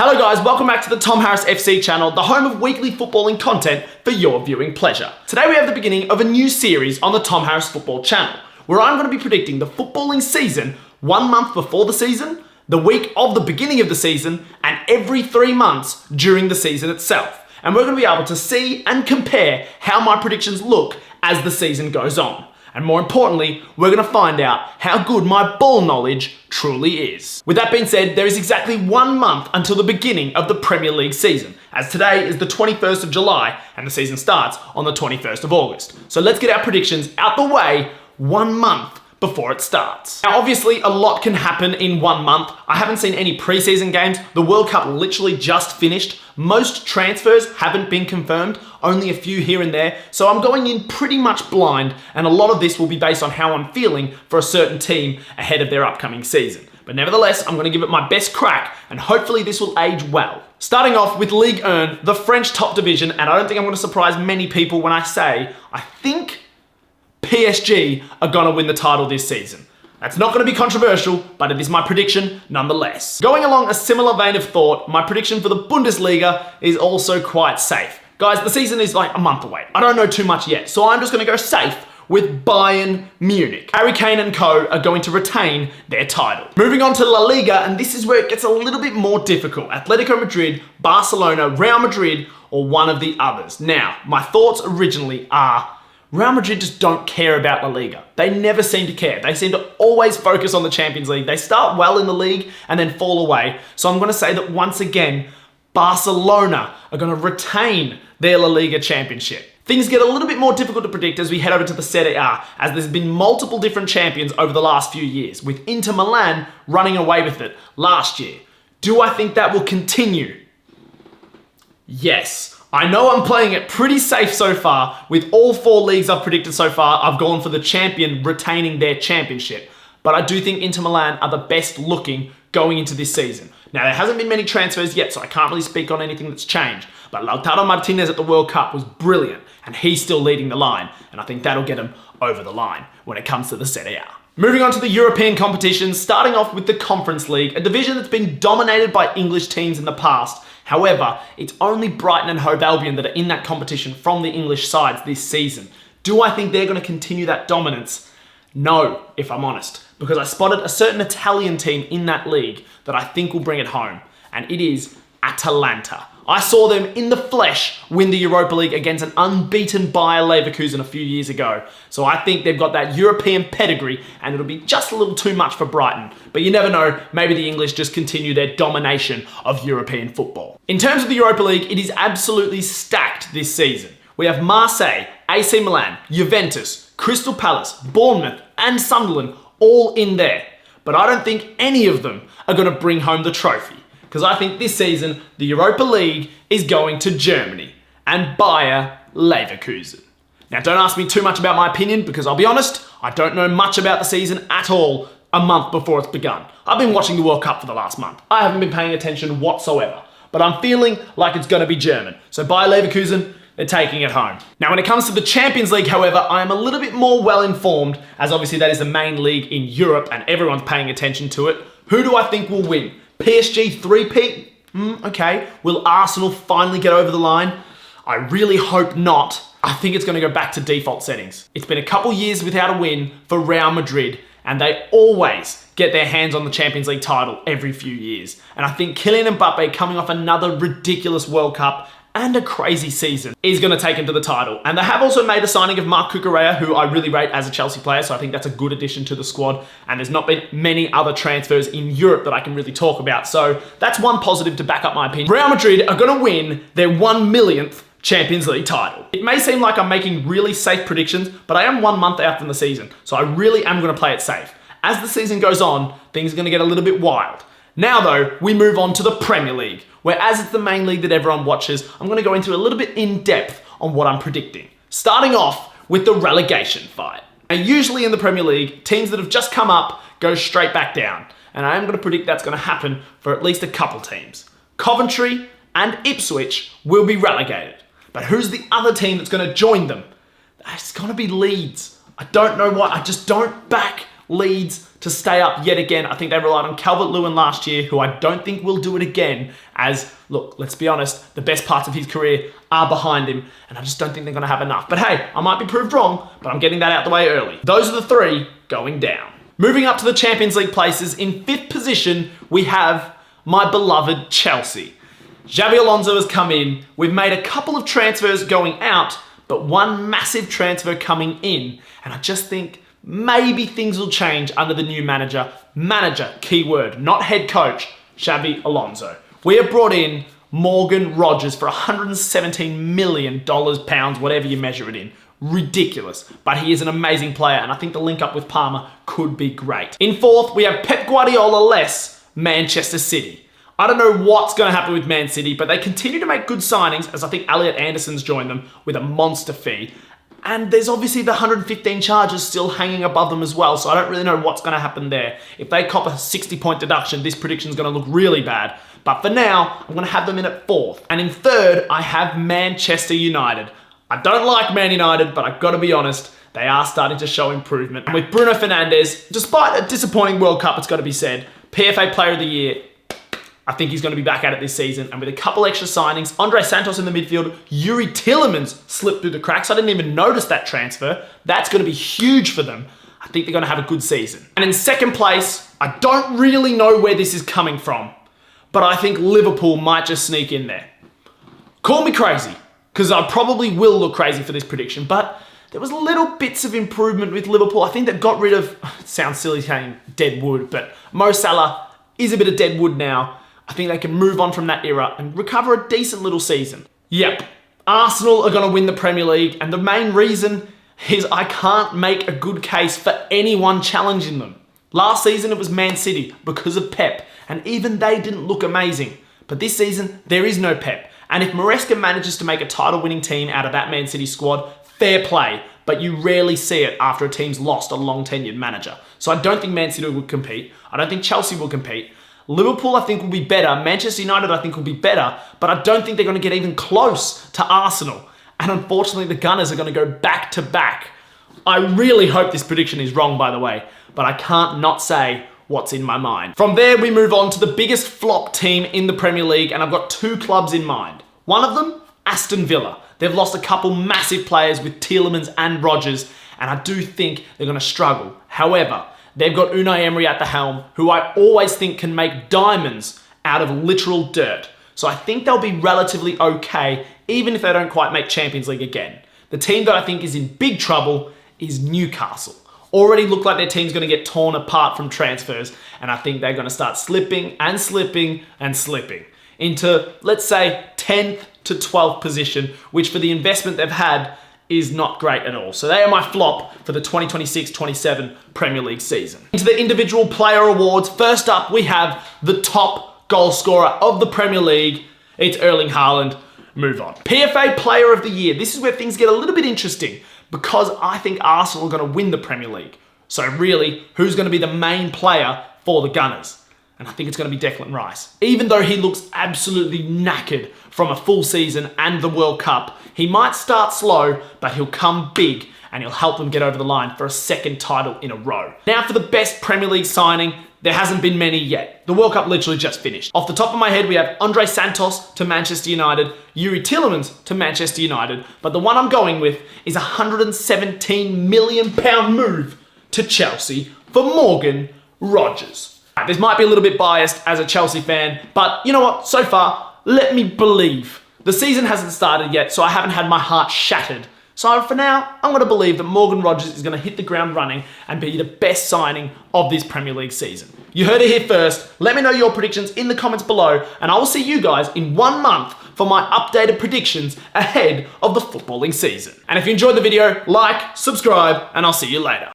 Hello guys, welcome back to the Tom Harris FC channel, the home of weekly footballing content for your viewing pleasure. Today we have the beginning of a new series on the Tom Harris Football channel, where I'm going to be predicting the footballing season 1 month before the season, the week of the beginning of the season, and every 3 months during the season itself. And we're going to be able to see and compare how my predictions look as the season goes on. And more importantly, we're going to find out how good my ball knowledge truly is. With that being said, there is exactly 1 month until the beginning of the Premier League season, as today is the 21st of July and the season starts on the 21st of August. So let's get our predictions out the way 1 month before it starts. Now obviously a lot can happen in 1 month. I haven't seen any preseason games. The World Cup literally just finished. Most transfers haven't been confirmed, only a few here and there. So I'm going in pretty much blind, and a lot of this will be based on how I'm feeling for a certain team ahead of their upcoming season. But nevertheless, I'm going to give it my best crack, and hopefully this will age well. Starting off with Ligue 1, the French top division, and I don't think I'm going to surprise many people when I say I think PSG are going to win the title this season. That's not going to be controversial, but it is my prediction nonetheless. Going along a similar vein of thought, my prediction for the Bundesliga is also quite safe. Guys, the season is like a month away. I don't know too much yet, so I'm just going to go safe with Bayern Munich. Harry Kane and co are going to retain their title. Moving on to La Liga, and this is where it gets a little bit more difficult. Atletico Madrid, Barcelona, Real Madrid, or one of the others. Now, my thoughts originally are Real Madrid just don't care about La Liga. They never seem to care. They seem to always focus on the Champions League. They start well in the league and then fall away. So I'm going to say that once again, Barcelona are going to retain their La Liga championship. Things get a little bit more difficult to predict as we head over to the Serie A, as there's been multiple different champions over the last few years, with Inter Milan running away with it last year. Do I think that will continue? Yes. I know I'm playing it pretty safe so far. With all 4 leagues I've predicted so far, I've gone for the champion retaining their championship. But I do think Inter Milan are the best looking going into this season. Now, there hasn't been many transfers yet, so I can't really speak on anything that's changed. But Lautaro Martinez at the World Cup was brilliant, and he's still leading the line. And I think that'll get him over the line when it comes to the Serie A. Moving on to the European competitions, starting off with the Conference League, a division that's been dominated by English teams in the past. However, it's only Brighton and Hove Albion that are in that competition from the English sides this season. Do I think they're going to continue that dominance? No, if I'm honest, because I spotted a certain Italian team in that league that I think will bring it home, and it is Atalanta. I saw them in the flesh win the Europa League against an unbeaten Bayer Leverkusen a few years ago. So I think they've got that European pedigree, and it'll be just a little too much for Brighton. But you never know, maybe the English just continue their domination of European football. In terms of the Europa League, it is absolutely stacked this season. We have Marseille, AC Milan, Juventus, Crystal Palace, Bournemouth, and Sunderland all in there. But I don't think any of them are going to bring home the trophy, because I think this season, the Europa League is going to Germany and Bayer Leverkusen. Now, don't ask me too much about my opinion, because I'll be honest, I don't know much about the season at all a month before it's begun. I've been watching the World Cup for the last month. I haven't been paying attention whatsoever, but I'm feeling like it's going to be German. So Bayer Leverkusen, they're taking it home. Now, when it comes to the Champions League, however, I am a little bit more well-informed, as obviously that is the main league in Europe and everyone's paying attention to it. Who do I think will win? PSG 3-peat? Okay. Will Arsenal finally get over the line? I really hope not. I think it's going to go back to default settings. It's been a couple years without a win for Real Madrid, and they always get their hands on the Champions League title every few years. And I think Kylian Mbappe, coming off another ridiculous World Cup and a crazy season, is going to take him to the title. And they have also made the signing of Marc Cucurella, who I really rate as a Chelsea player, so I think that's a good addition to the squad. And there's not been many other transfers in Europe that I can really talk about. So that's one positive to back up my opinion. Real Madrid are going to win their 1 millionth Champions League title. It may seem like I'm making really safe predictions, but I am 1 month out from the season, so I really am going to play it safe. As the season goes on, things are going to get a little bit wild. Now though, we move on to the Premier League, where as it's the main league that everyone watches, I'm going to go into a little bit in depth on what I'm predicting. Starting off with the relegation fight. And usually in the Premier League, teams that have just come up go straight back down. And I am going to predict that's going to happen for at least a couple teams. Coventry and Ipswich will be relegated. But who's the other team that's going to join them? It's going to be Leeds. I don't know why. I just don't back Leeds to stay up yet again. I think they relied on Calvert-Lewin last year, who I don't think will do it again, as, look, let's be honest, the best parts of his career are behind him, and I just don't think they're going to have enough. But hey, I might be proved wrong, but I'm getting that out the way early. Those are the three going down. Moving up to the Champions League places, in 5th position, we have my beloved Chelsea. Xabi Alonso has come in. We've made a couple of transfers going out, but one massive transfer coming in, and I just think maybe things will change under the new manager. Manager, keyword, not head coach, Xabi Alonso. We have brought in Morgan Rogers for $117 million, pounds, whatever you measure it in. Ridiculous, but he is an amazing player, and I think the link up with Palmer could be great. In 4th, we have Pep Guardiola less Manchester City. I don't know what's going to happen with Man City, but they continue to make good signings, as I think Elliot Anderson's joined them with a monster fee. And there's obviously the 115 charges still hanging above them as well, so I don't really know what's going to happen there. If they cop a 60-point deduction, this prediction is going to look really bad. But for now, I'm going to have them in at 4th. And in 3rd, I have Manchester United. I don't like Man United, but I've got to be honest, they are starting to show improvement. And with Bruno Fernandes, despite a disappointing World Cup, it's got to be said, PFA Player of the Year, I think he's going to be back at it this season. And with a couple extra signings, Andre Santos in the midfield, Yuri Tielemans slipped through the cracks. I didn't even notice that transfer. That's going to be huge for them. I think they're going to have a good season. And in 2nd place, I don't really know where this is coming from, but I think Liverpool might just sneak in there. Call me crazy, because I probably will look crazy for this prediction, but there was little bits of improvement with Liverpool. I think they've got rid of, it sounds silly saying dead wood, but Mo Salah is a bit of dead wood now. I think they can move on from that era and recover a decent little season. Yep, Arsenal are going to win the Premier League, and the main reason is I can't make a good case for anyone challenging them. Last season it was Man City because of Pep, and even they didn't look amazing. But this season, there is no Pep. And if Maresca manages to make a title-winning team out of that Man City squad, fair play, but you rarely see it after a team's lost a long-tenured manager. So I don't think Man City will compete. I don't think Chelsea will compete. Liverpool, I think, will be better. Manchester United, I think, will be better. But I don't think they're going to get even close to Arsenal. And unfortunately, the Gunners are going to go back-to-back. I really hope this prediction is wrong, by the way. But I can't not say what's in my mind. From there, we move on to the biggest flop team in the Premier League. And I've got 2 clubs in mind. One of them, Aston Villa. They've lost a couple massive players with Tielemans and Rogers. And I do think they're going to struggle. However, they've got Unai Emery at the helm, who I always think can make diamonds out of literal dirt. So I think they'll be relatively okay, even if they don't quite make Champions League again. The team that I think is in big trouble is Newcastle. Already look like their team's going to get torn apart from transfers, and I think they're going to start slipping and slipping and slipping into, let's say, 10th to 12th position, which for the investment they've had is not great at all. So they are my flop for the 2026-27 Premier League season. Into the individual player awards, first up we have the top goal scorer of the Premier League. It's Erling Haaland. Move on. PFA Player of the Year. This is where things get a little bit interesting because I think Arsenal are going to win the Premier League. So really, who's going to be the main player for the Gunners? And I think it's going to be Declan Rice. Even though he looks absolutely knackered from a full season and the World Cup, he might start slow, but he'll come big and he'll help them get over the line for a 2nd title in a row. Now for the best Premier League signing, there hasn't been many yet. The World Cup literally just finished. Off the top of my head, we have Andre Santos to Manchester United, Yuri Tielemans to Manchester United, but the one I'm going with is a £117 million move to Chelsea for Morgan Rogers. This might be a little bit biased as a Chelsea fan, but you know what? So far, let me believe. The season hasn't started yet, so I haven't had my heart shattered. So for now, I'm going to believe that Morgan Rogers is going to hit the ground running and be the best signing of this Premier League season. You heard it here first. Let me know your predictions in the comments below, and I will see you guys in 1 month for my updated predictions ahead of the footballing season. And if you enjoyed the video, like, subscribe, and I'll see you later.